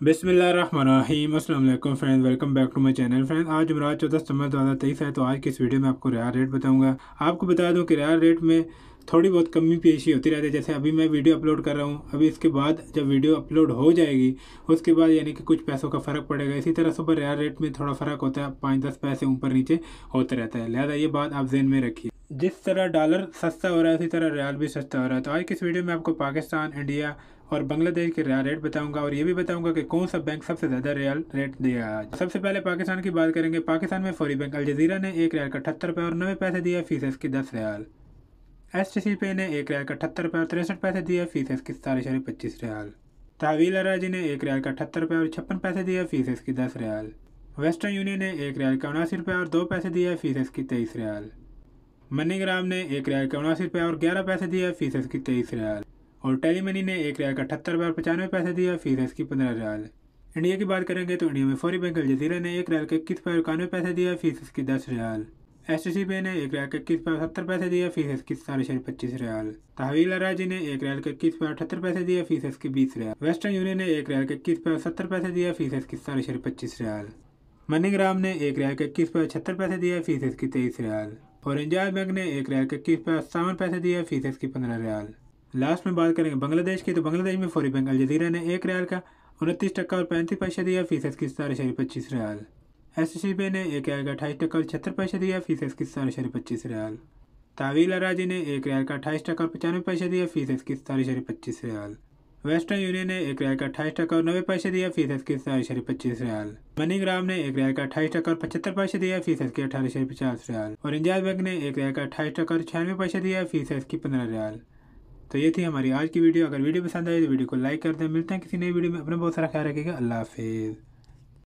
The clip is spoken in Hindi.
बिस्मिल्लाहिर्रहमानिर्रहीम। अस्सलाम वालेकुम friends, welcome back to my channel. Friends, आज जुमेरात 14 सितंबर 2023 है। तो आज की इस वीडियो में आपको रियाल रेट बताऊंगा। आपको बता दूं कि रियाल रेट में थोड़ी बहुत कमी पेशी होती रहती है। जैसे अभी मैं वीडियो अपलोड कर रहा हूँ, अभी इसके बाद जब वीडियो अपलोड हो जाएगी उसके बाद यानी कि कुछ पैसों का फ़र्क पड़ेगा। इसी तरह सुपर रियाल रेट में थोड़ा फ़र्क होता है, 5-10 पैसे ऊपर नीचे होता रहता है। लिहाजा ये बात आप जहन में रखिए। जिस तरह डॉलर सस्ता हो रहा है उसी तरह रियाल भी सस्ता हो रहा है। तो आज की इस वीडियो में आपको पाकिस्तान, इंडिया और बांग्लादेश के रियाल रेट बताऊंगा और ये भी बताऊंगा कि कौन सा बैंक सबसे ज़्यादा रियाल रेट दिया आज। सबसे पहले पाकिस्तान की बात करेंगे। पाकिस्तान में फौरी बैंक अल जजीरा ने 1 रियाल का 78 रुपये और 90 पैसे दिया, फीस इसकी 10 रियाल। STC पे ने 1 रियाल का 78 रुपये और 63 पैसे दिया, फीस इसकी 4.25 रियाल। तहवील अराजी ने 1 रियाल का 78 रुपये और 56 पैसे दिया, फीस इसकी 10 रियाल। वेस्टर्न यूनियन ने 1 रियाल का 79 रुपये और 2 पैसे दिया, फीस इसकी 23 रियाल। मनीग्राम ने 1 रियाल का 79 रुपये और 11 पैसे दिया, फीस इसकी 23 रियाल। और टेलीमनी ने 1 रियाल का 78 रुपये और 95 पैसे दिया, फीस इसकी 15 रियाल। इंडिया की बात करेंगे तो इंडिया में फौरी बैंक अल जजीरा ने 1 रियाल के 21 रुपये और 91 पैसे दिया, फीस इसकी 10 रियाल। STC पे ने 1 रियाल के 21 रुपये और 70 पैसे दिया, फीस इसकी 4.25 रियाल। तहवील अराजी ने 1 रियाल के 21 रुपये और 78 पैसे दिया, फीस इसकी 20 रियाल। वेस्टर्न यूनियन ने 1 रियाल के 21 रुपये और 70 पैसे दिया, फीस इसकी 4.25 रियाल। मनीग्राम ने 1 रियाल के 21 रुपये और 76 पैसे दिया, फीस इसकी 23 रियाल। और इंजाज बैंक ने 1 रियाल के 21 रुपये और 57 पैसे दिया, फीस इसकी 15 रियाल। लास्ट में बात करेंगे बांग्लादेश की। तो बांग्लादेश में फौरी बैंक अल जजीरा ने 1 रियाल का 29 टका और 35 पैसे दिया, फीस इसकी 4.25 रियाल। STC पे ने 1 रियाल का 28 टका और 76 पैसे दिया, फीस इसकी 4.25 रियाल। तहवील अराजी ने 1 रियाल का 28 टका और 95 पैसे दिया, फीस इसकी 4.25 रियाल। वेस्टर्न यूनियन ने 1 रियाल का 28 टका और 90 पैसे दिया, फीस इसकी 4.25 रियाल। मनीग्राम ने 1 रियाल का 28 टका और 75 पैसे दिया, फीस इसकी 18.50 रियाल। और इंजाज बैंक ने 1 रियाल का 28 टका और 96 पैसे दिया, फीस इसकी 15 रियाल। तो ये थी हमारी आज की वीडियो। अगर वीडियो पसंद आई तो वीडियो को लाइक कर दें। मिलते हैं किसी नई वीडियो में। अपना बहुत सारा ख्याल रखिएगा। अल्लाह हाफिज़।